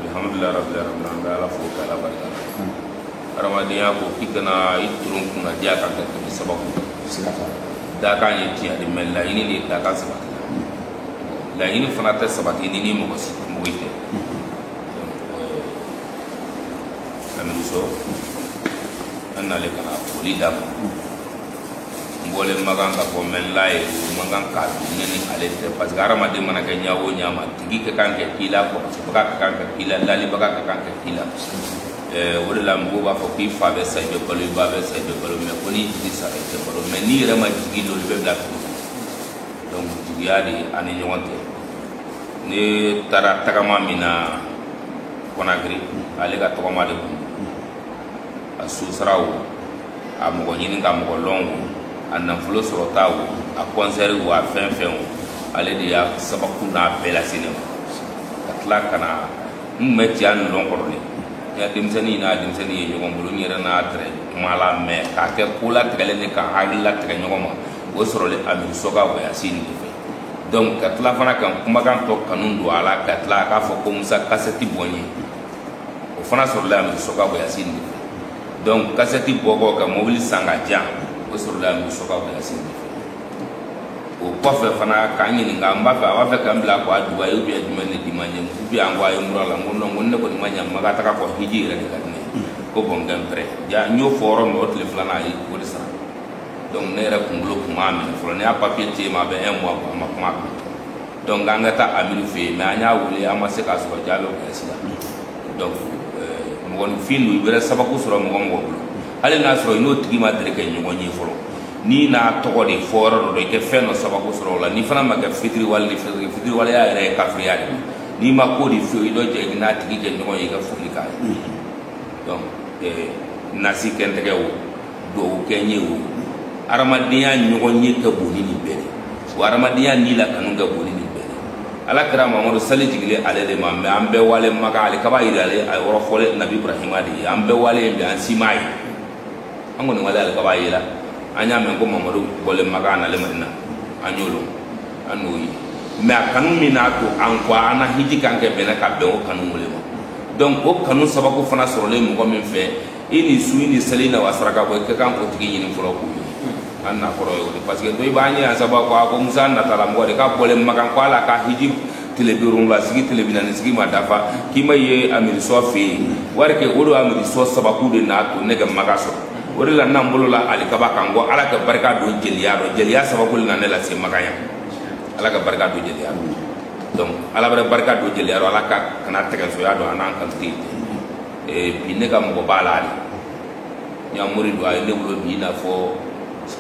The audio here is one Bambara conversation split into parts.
Alhamdulillah rabbil alamin ala fuka ala baraka Ramadan ko kikana iturun kuna dia ka ke sababu da kan yi tiya di mella ini ni da kan sabati la ini fana ta sabati ni mo ite amin so anna le kana poli da mbole magan ka ko mella e magan ka ni ale te pas Ramadan mana ka nyawo nyama tigi ka kan ke kila ko baka ka kan ke kila lali baka ka kan ke kila wala la mbo ba fo ki fa be sa be balo ba be sa be balo me ko ni di sa te balo me ni rama jigi lo be da ko donc jigi ali ani nyonte ni tara tagama mina Conakry ale ga tagama de ko asu sarawo amugo nyini ga mugo longo anna fulo soro tawo a concert wa fen ale de ya sabaku na bela sinema atla kana mmeti an longo ni ya dimsani na dimsani ye ñogon bulu ñere na tre mala me ka ke kula tele ni ka hagla tre ñogon ma o soro le ami soga ko ya sini fe donc katla fana kan kuma kan to kanun do ala katla ka fo ko musa kaseti bonni o fana soro le ami soga ko ya sini fe donc kaseti bogo ka mobile sanga ja o soro le ami soga ko ya sini fe o ko fe fana ka ñini nga mbaga wa fe kan bla ko aduwa yo bi adumene di manye bi angwa yo murala ngono ngonne ko di manya maga taka ko hiji re ka ne ko bongam pre ja nyo foro no tle flana yi ko di sa donc ne ra kungulo kuma me fo ne a papier ti ma be en mois ma kuma donc ganga ta amiru fe me anya wuli ama se ka so jalo ko sila donc mo won finu bere sabaku soro mo ngo ale na soro no tigi ma dere ke nyugo nyi foro ni na togo de foro do ke feno sababu soro la ni fana maga fitri wal ya re kafriya ni ma ko di fi do je na tigi je no yi ga fuli ka donc nasi kente ke wo do ke nyi wo aramadiya nyugo nyi ka boni ni bere wa aramadiya ni la kanu ga boni ni bere ala kara mamadu sali jigile ale de ma me ambe wale maga ale kaba irale ay woro fole nabi ibrahim adi ambe wale be an simai angoni wale ale kaba ira anya men ko mamadu bole magana le marina anyolo anoyi me akanu minato ankwa ana hiji kanke bena ka be o kanu mole mo donc o kanu sababu fana soro le mo min fe ini suini salina wasraka ko ke kan ko tigi ni folo ko anna koro yo parce que doy bañi a sababu ko musa na tala mo de ka bole magan ko ala ka hiji tele birum la sigi tele binani sigi ma dafa kima ye amir sofi warke odo amir so sababu de na to ne ga magaso orila nambolo la ali kaba kango ala ka barka do jeliya sababu na ne la se magaya ala ka barka do jeliya donc ala barka do jeliya ala ka kana tega so ya do anan kan ti bi ne ka mo bala ali nya muri do ay lebulo bi na fo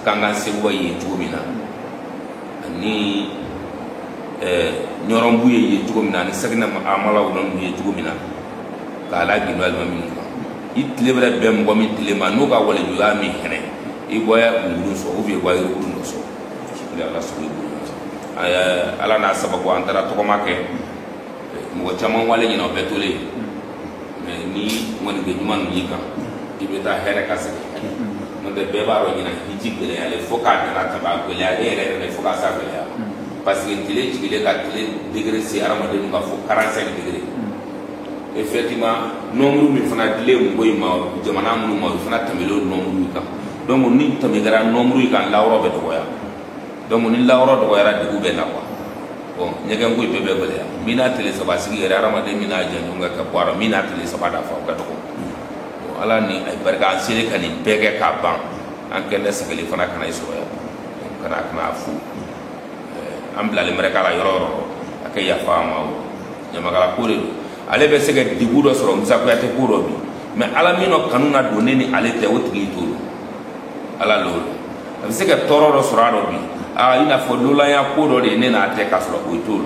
kanga se waye jumina ani nyoron buye ye jumina ni sagna amala won buye jumina kala gi wal mamin itlebra bem bo mi tlema no ga wala yu ami hene i boya nguru so o bi boya nguru so ya la so aya ala na sababu antara to ko make mo chama wala ni no betole me ni woni be juman ni ka ibe ta here kase mo de be baro ni na hiji gele ale foka na ta ba gele ale re foka sa gele parce que tile jigile ka tile degré si arama de nga fo 45 degré effectivement nombre mi fana dile ngoy ma jamana mu ma fana tamelo nombre ka donc ni tamigara nombre ka lawro be to ya donc ni lawro do ya de gube na kwa bon nyega ngoy be bele ya mina tele saba sigi era ramade mina janu nga ka kwara mina tele saba da fa ka to ko ala ni ay barka an sele kan ni bege ka ban an kende sagale fana kana iso ya kana kana fu ambla le mereka la yororo akay ya fa ma nyama kala kure ale be sege digudo soro musa ko yate kuro bi mais ala mino kanuna do neni ale te wotigi to ala lo be sege tororo soro bi ina fo lola ya kuro de nena te ka soro ko to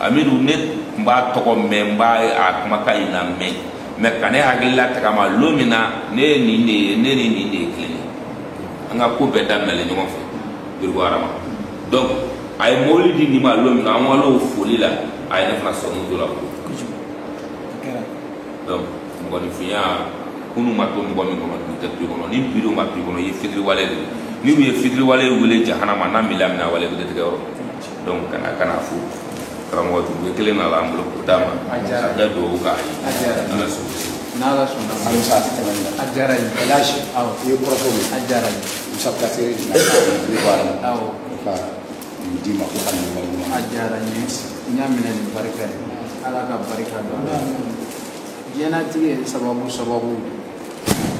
amiru ne mba to ko memba a kuma ka ina me kane hagilla ta kama lumina ne ni klini anga ko be damele nyoma fe birgo arama donc ay molidi ni ma lumina an walo folila ay na fana so mu do la donc ngoni fiya kunu ma to mɔgɔ min kɔnɔ bi tɛ to kɔnɔ ni bi do ma to kɔnɔ ye fitiri wale de ni u ye fitiri wale wele jahanama n'a mi lamina wale bɛ tigɛ yɔrɔ donc kana fo karamɔgɔ tugu kelen na la an bolo ko d'a ma a da duwawu k'a ye ala sɔnna n'ala sɔnna Musa tɛmɛna a diyara n ye Elhadji awɔ i ye kɔrɔfɔ min a diyara n ye Musa Kasere de ne b'a la awɔ ka nin d'i ma ko ka nin wale ɲuman a diyara n ye n y'a minɛ nin barika ye ala ka barika don a la diɲɛnatigɛ ye sababu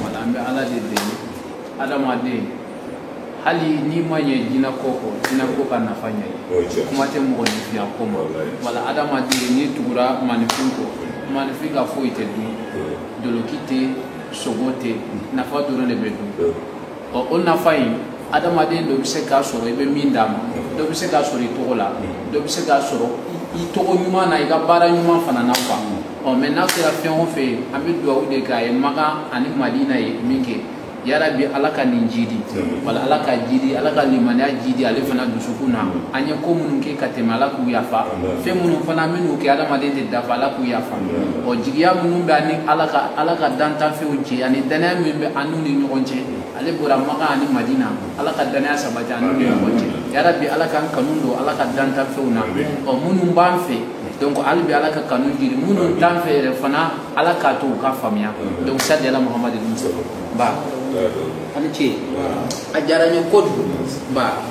wala an bɛ ala de deli adamaden hali n'i ma ɲɛ jinɛko kɔ jinɛko ka nafa ɲɛ kuma tɛ mɔgɔninfinya ko ma wala adamaden n'i tugura maninfin kɔ maninfin ka foyi tɛ dun doloki tɛ sogo tɛ nafa dɔrɔn de bɛ dun o nafa in adamaden dɔ bɛ se k'a sɔrɔ i bɛ min d'a ma dɔ bɛ se k'a sɔrɔ i tɔgɔ la dɔ bɛ se k'a sɔrɔ i tɔgɔ ɲuman na i ka baara ɲuman fana na quoi mɛ n'a kɛra fɛn o fɛn an bɛ dugawu de k'a ye Makan ani Madina ye min kɛ yarabi ala ka nin jidi wala ala ka jidi ala ka limaniya jidi ale fana dusukun na an ye ko minnu kɛ ka tɛmɛ ala k'u yafa fɛn minnu fana minnu kɛ adamaden tɛ dafa ala k'u yafa jigiya minnu bɛ ani ala ka dantanfɛnw cɛ ani danaya min bɛ an n'u ni ɲɔgɔn cɛ ale bɔra Makan ani Madina ala ka danaya sabati an n'u ni ɲɔgɔn cɛ yarabi ala k'an kanu don ala ka dantanfɛnw na minnu b'an fɛ donc hali bi ala ka kanu jiri minnu t'an fɛ yɛrɛ fana ala k'a to u ka faamuya donc sadi ala Muhamadu Mustafa ba ani ce a diyara n ye kojugu ba